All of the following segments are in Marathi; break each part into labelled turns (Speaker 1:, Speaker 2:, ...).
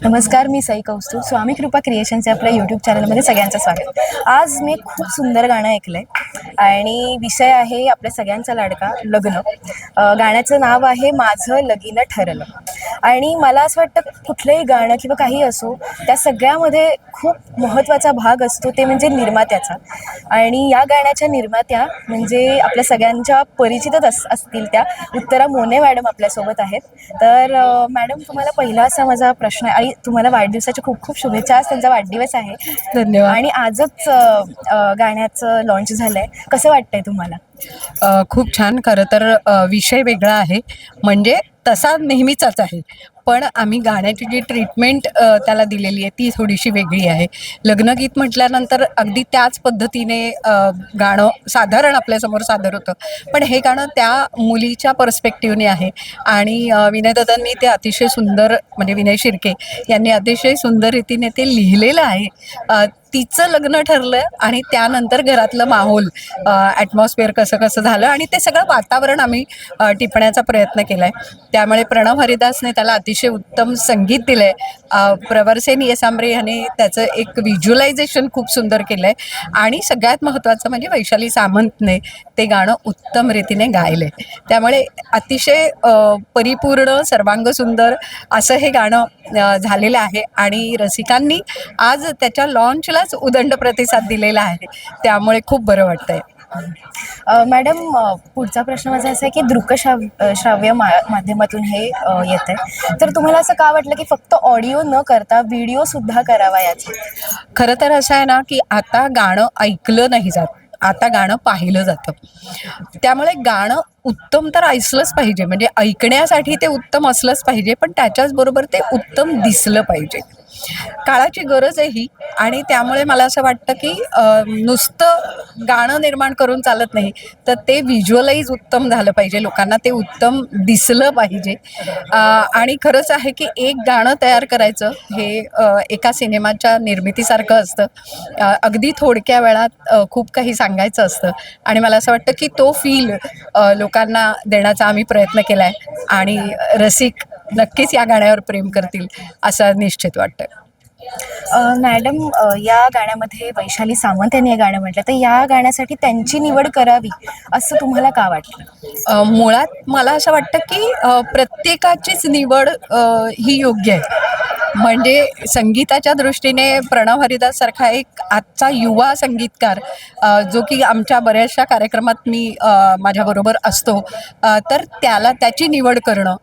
Speaker 1: नमस्कार, मी सई कौस्तुभ. स्वामी कृपा क्रिएशनच्या आपल्या यूट्यूब चॅनलमध्ये सगळ्यांचं स्वागत. आज मी खूप सुंदर गाणं ऐकलंय आणि विषय आहे आपल्या सगळ्यांचा लाडका लग्न. गाण्याचं नाव आहे माझं लगीन ठरलं. आणि मला असं वाटतं कुठलंही गाणं किंवा काही असो, त्या सगळ्यामध्ये खूप महत्त्वाचा भाग असतो ते म्हणजे निर्मात्याचा. आणि या गाण्याच्या निर्मात्या म्हणजे आपल्या सगळ्यांच्या परिचितच असतील त्या उत्तरा मोने मॅडम आपल्यासोबत आहेत. तर मॅडम, तुम्हाला पहिला असा माझा प्रश्न आहे आणि तुम्हाला वाढदिवसाच्या खूप खूप शुभेच्छा. आज त्यांचा वाढदिवस आहे.
Speaker 2: धन्यवाद.
Speaker 1: आणि आजच गाण्याचं लॉन्च झालंय. कसं वाटतंय तुम्हाला?
Speaker 2: खूप छान. खरं तर विषय वेगळा आहे, म्हणजे तसा नेहमीचाच आहे, पण आम्ही गाण्याची जी ट्रीटमेंट त्याला दिलेली आहे ती थोडीशी वेगळी आहे. लग्नगीत म्हटल्यानंतर अगदी त्याच पद्धतीने गाणं साधारण आपल्यासमोर सादर होतं, पण हे गाणं त्या मुलीच्या पर्स्पेक्टिव्हने आहे. आणि विनय दादांनी ते अतिशय सुंदर, म्हणजे विनय शिर्के यांनी अतिशय सुंदर रीतीने ते लिहिलेलं आहे. तिचं लग्न ठरलं आणि त्यानंतर घरातलं माहोल, ॲटमॉस्फिअर कसं कसं झालं आणि ते सगळं वातावरण आम्ही टिपण्याचा प्रयत्न केला आहे. त्यामुळे प्रणव हरिदासने त्याला अतिशय उत्तम संगीत दिलं आहे. प्रवरसेन येसांबरे यांनी त्याचं एक व्हिज्युअलायझेशन खूप सुंदर केलं आहे. आणि सगळ्यात महत्त्वाचं म्हणजे वैशाली सामंतने ते गाणं उत्तम रीतीने गायलं आहे. त्यामुळे अतिशय परिपूर्ण, सर्वांगसुंदर असं हे गाणं झालेलं आहे. आणि रसिकांनी आज त्याच्या लॉन्चलाच उदंड प्रतिसाद दिलेला आहे, त्यामुळे खूप बरं वाटतंय.
Speaker 1: मॅडम, पुढचा प्रश्न माझा असा आहे की श्राव्य माध्यमातून हे येत आहे, तर तुम्हाला असं का वाटलं की फक्त ऑडिओ न करता व्हिडिओ सुद्धा करावा याचा?
Speaker 2: खरं तर असं आहे ना, की आता गाणं ऐकलं नाही जात, आता गाणं पाहिलं जातं. त्यामुळे गाणं उत्तम तर ऐकलंच पाहिजे, म्हणजे ऐकण्यासाठी ते उत्तम असलंच पाहिजे, पण त्याच्याचबरोबर ते उत्तम दिसलं पाहिजे. काळाची गरज आहे ही. आणि त्यामुळे मला असं वाटतं की नुसतं गाणं निर्माण करून चालत नाही, तर ते व्हिज्युअलाइज उत्तम झालं पाहिजे, लोकांना ते उत्तम दिसलं पाहिजे. आणि खरंच आहे की एक गाणं तयार करायचं हे एका सिनेमाच्या निर्मितीसारखं असतं. अगदी थोडक्या वेळात खूप काही सांगायचं असतं. आणि मला असं वाटतं की तो फील लोकांना देण्याचा आम्ही प्रयत्न केला आहे आणि रसिक नक्कीच या गाण्यावर प्रेम करतील असं निश्चित वाटतं.
Speaker 1: मॅडम, या गाण्यामध्ये वैशाली सामंत यांनी हे गाणं म्हटलं, तर या गाण्यासाठी त्यांची निवड करावी असं तुम्हाला का वाटलं?
Speaker 2: मुळात मला असं वाटतं की प्रत्येकाचीच निवड ही योग्य आहे. म्हणजे संगीताच्या दृष्टीने प्रणव हरिदाससारखा एक आजचा युवा संगीतकार, जो की आमच्या बऱ्याचशा कार्यक्रमात मी माझ्याबरोबर असतो, तर त्याला त्याची निवड करणं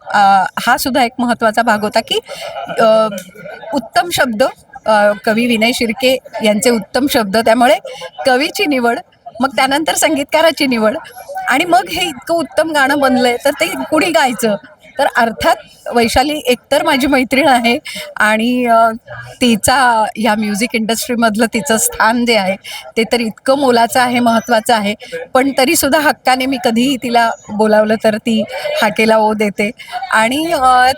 Speaker 2: हा सुद्धा एक महत्त्वाचा भाग होता. की उत्तम शब्द, कवी विनय शिर्के यांचे उत्तम शब्द, त्यामुळे कवीची निवड, मग त्यानंतर संगीतकाराची निवड, आणि मग हे इतकं उत्तम गाणं बनलंय तर ते कुणी गायचं. तर अर्थात वैशाली एकतर माझी मैत्रीण आहे आणि तिचा ह्या म्युझिक इंडस्ट्रीमधलं तिचं स्थान जे आहे ते तर इतकं मोलाचं आहे, महत्त्वाचं आहे. पण तरीसुद्धा हक्काने मी कधीही तिला बोलावलं तर ती हाकेला ओ देते. आणि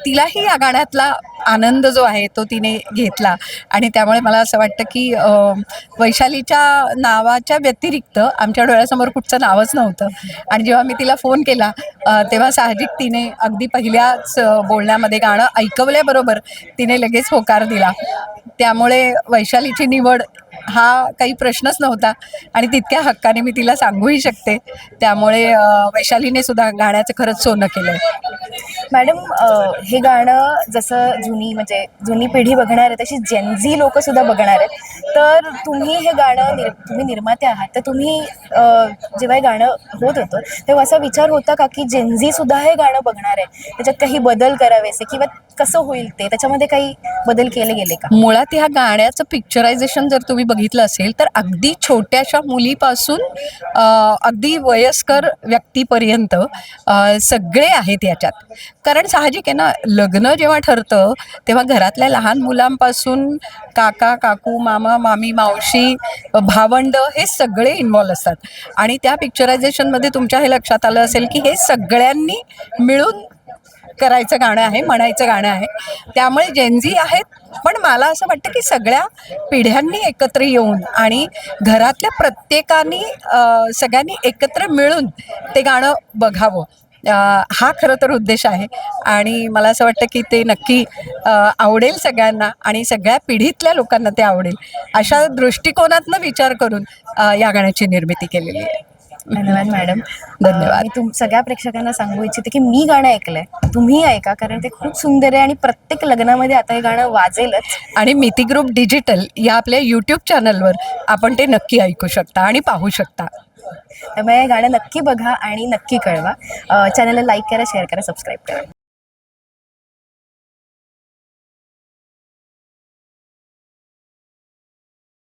Speaker 2: तिलाही या गाण्यातला आनंद जो आहे तो तिने घेतला. आणि त्यामुळे मला असं वाटतं की वैशालीच्या नावाच्या व्यतिरिक्त आमच्या डोळ्यासमोर कुठचं नावच नव्हतं. आणि जेव्हा मी तिला फोन केला तेव्हा साहजिक तिने अगदी पहिल्याच बोलण्यामध्ये गाणं ऐकवल्याबरोबर तिने लगेच होकार दिला. त्यामुळे वैशालीची निवड हा काही प्रश्नच नव्हता आणि तितक्या हक्काने मी तिला सांगूही शकते. त्यामुळे वैशालीने सुद्धा गाण्याचं खरंच सोनं केलं आहे.
Speaker 1: मॅडम, हे गाणं जसं म्हणजे जुनी पिढी बघणार आहे तशी जेनझी लोक सुद्धा बघणार आहेत. तर तुम्ही हे गाणं तुम्ही निर्माते आहात, तर तुम्ही जेव्हा हे गाणं होत होतं तेव्हा असा विचार होता का की जेनझी सुद्धा हे गाणं बघणार आहे, त्याच्यात काही बदल करावेसे किंवा कसं होईल, ते त्याच्यामध्ये काही बदल केले गेले का?
Speaker 2: मुळात ह्या गाण्याचं पिक्चरायझेशन जर तुम्ही बघितलं असेल तर अगदी छोट्याशा मुलीपासून अगदी वयस्कर व्यक्तीपर्यंत सगळे आहेत याच्यात. कारण साहजिक आहे ना, लग्न जेव्हा ठरतं तेव्हा घरातल्या लहान मुलांपासून काका काकू, मामा मामी, मावशी, भावंड हे सगळे इन्व्हॉल्व असतात. आणि त्या पिक्चरायझेशनमध्ये तुमच्या हे लक्षात आलं असेल की हे सगळ्यांनी मिळून करायचं गाणं आहे, म्हणायचं गाणं आहे. त्यामुळे जेनझी आहेत, पण मला असं वाटतं की सगळ्या पिढ्यांनी एकत्र येऊन आणि घरातल्या प्रत्येकाने सगळ्यांनी एकत्र मिळून ते गाणं बघावं. हा खरं तर उद्देश आहे आणि मला असं वाटतं की ते नक्की आवडेल सगळ्यांना आणि सगळ्या पिढीतल्या लोकांना ते आवडेल अशा दृष्टिकोनातनं विचार करून या गाण्याची निर्मिती केलेली आहे.
Speaker 1: धन्यवाद मॅडम.
Speaker 2: धन्यवाद.
Speaker 1: मी सगळ्या प्रेक्षकांना सांगू इच्छिते की मी गाणं ऐकलंय, तुम्ही ऐका, कारण ते खूप सुंदर आहे आणि प्रत्येक लग्नामध्ये आता हे गाणं वाजेलच.
Speaker 2: आणि मिती ग्रुप डिजिटल या आपल्या यूट्यूब चॅनलवर आपण ते नक्की ऐकू शकता आणि पाहू शकता.
Speaker 1: त्यामुळे हे गाणं नक्की बघा आणि नक्की कळवा. चॅनलला लाईक करा, शेअर करा, सबस्क्राईब करा.